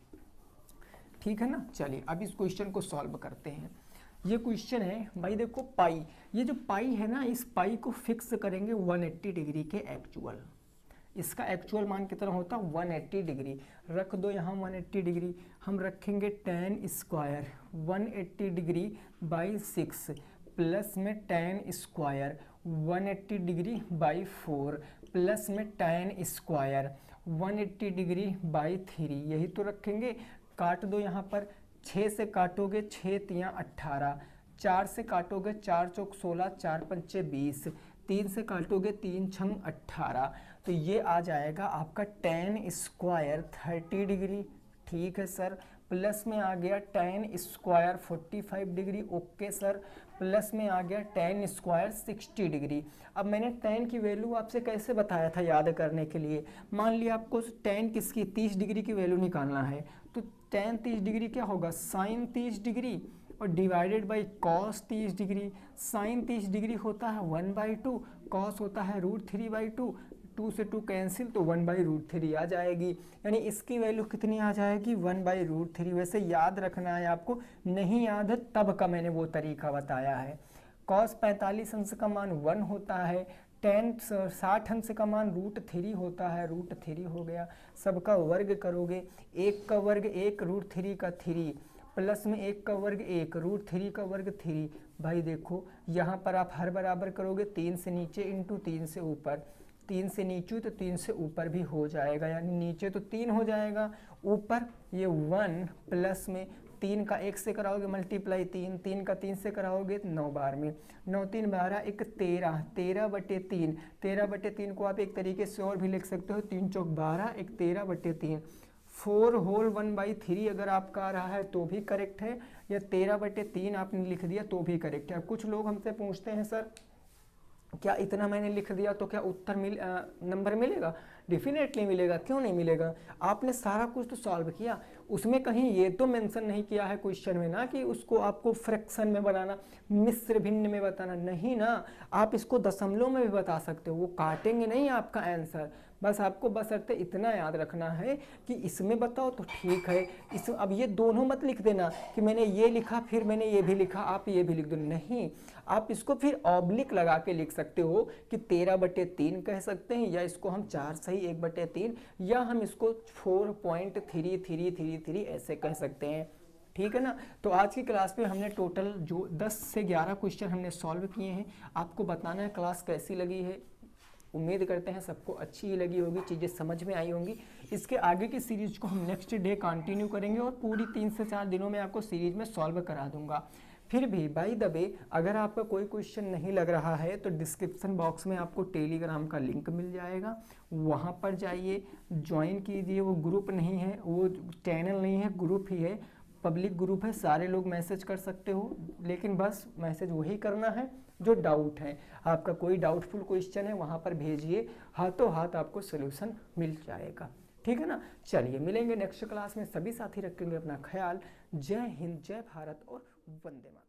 ठीक है ना। चलिए अब इस क्वेश्चन को सॉल्व करते हैं। ये क्वेश्चन है भाई, देखो पाई, ये जो पाई है ना, इस पाई को फिक्स करेंगे 180 डिग्री के एक्चुअल, इसका एक्चुअल मान कितना होता है 180 डिग्री। रख दो यहाँ 180 डिग्री, हम रखेंगे tan square 180 degree by 6 plus में tan square 180 degree by 4 plus में tan स्क्वायर 180 डिग्री बाई 3, यही तो रखेंगे। काट दो यहाँ पर, 6 से काटोगे 6 तियाँ 18, 4 से काटोगे 4 चौक 16, 4 पंचे 20, 3 से काटोगे 3 छंग 18, तो ये आ जाएगा आपका tan स्क्वायर 30 डिग्री। ठीक है सर। प्लस में आ गया tan square 45 degree. Okay sir. Plus में आ गया tan स्क्वायर 60 डिग्री। अब मैंने tan की वैल्यू आपसे कैसे बताया था याद करने के लिए, मान लिया आपको tan किसकी 30 डिग्री की वैल्यू निकालना है, तो tan 30 डिग्री क्या होगा sin 30 डिग्री और divided by cos 30 degree. sin 30 degree होता है 1/2, cos होता है √3/2, 2 से 2 कैंसिल तो 1/√3 आ जाएगी, यानी इसकी वैल्यू कितनी आ जाएगी 1/√3। वैसे याद रखना है आपको, नहीं याद है तब का मैंने वो तरीका बताया है। cos 45 अंश का मान 1 होता है, tan 60 अंश का मान √3 होता है, √3 हो गया। सबका वर्ग करोगे, 1 का वर्ग 1 √3 का 3 प्लस में 1 का वर्ग 1 √3 का वर्ग 3। भाई देखो यहाँ पर आप हर बराबर करोगे, 3 से नीचे इंटू 3 से ऊपर, 3 से नीचे तो 3 से ऊपर भी हो जाएगा, यानी नीचे तो 3 हो जाएगा, ऊपर ये 1 प्लस में 3 का 1 से कराओगे मल्टीप्लाई 3, 3 का 3 से कराओगे 9 बार में, 9 3 12 1 13, 13/3, 13/3 को आप एक तरीके से और भी लिख सकते हो, 3 चौक 12 1 13/3, 4 होल 1/3 अगर आपका आ रहा है तो भी करेक्ट है, या 13/3 आपने लिख दिया तो भी करेक्ट है। अब कुछ लोग हमसे पूछते हैं सर क्या इतना मैंने लिख दिया तो क्या उत्तर नंबर मिलेगा? डेफिनेटली मिलेगा, क्यों नहीं मिलेगा? आपने सारा कुछ तो सॉल्व किया, उसमें कहीं ये तो मेंशन नहीं किया है क्वेश्चन में ना कि उसको आपको फ्रैक्शन में बनाना, मिश्र भिन्न में बताना, नहीं ना, आप इसको दशमलव में भी बता सकते हो, वो काटेंगे नहीं आपका आंसर। बस आपको बशर्ते इतना याद रखना है कि इसमें बताओ तो ठीक है, इस अब ये दोनों मत लिख देना कि मैंने ये लिखा फिर मैंने ये भी लिखा, आप ये भी लिख दो, नहीं, आप इसको फिर ऑब्लिक लगा के लिख सकते हो कि 13/3 कह सकते हैं, या इसको हम 4 सही 1/3, या हम इसको 4.3333 ऐसे कह सकते हैं। ठीक है ना। तो आज की क्लास में हमने टोटल जो 10 से 11 क्वेश्चन हमने सॉल्व किए हैं। आपको बताना है क्लास कैसी लगी है, उम्मीद करते हैं सबको अच्छी ही लगी होगी, चीज़ें समझ में आई होंगी। इसके आगे की सीरीज को हम नेक्स्ट डे कंटिन्यू करेंगे और पूरी 3 से 4 दिनों में आपको सीरीज में सॉल्व करा दूंगा। फिर भी बाय द वे अगर आपका कोई क्वेश्चन नहीं लग रहा है तो डिस्क्रिप्शन बॉक्स में आपको टेलीग्राम का लिंक मिल जाएगा, वहाँ पर जाइए, ज्वाइन कीजिए। वो ग्रुप नहीं है, वो चैनल नहीं है, ग्रुप ही है, पब्लिक ग्रुप है, सारे लोग मैसेज कर सकते हो, लेकिन बस मैसेज वही करना है जो डाउट है। आपका कोई डाउटफुल क्वेश्चन है वहाँ पर भेजिए, हाथों हाथ आपको सोल्यूशन मिल जाएगा। ठीक है ना। चलिए मिलेंगे नेक्स्ट क्लास में, सभी साथी रखेंगे अपना ख्याल। जय हिंद, जय भारत और वंदे मातरम।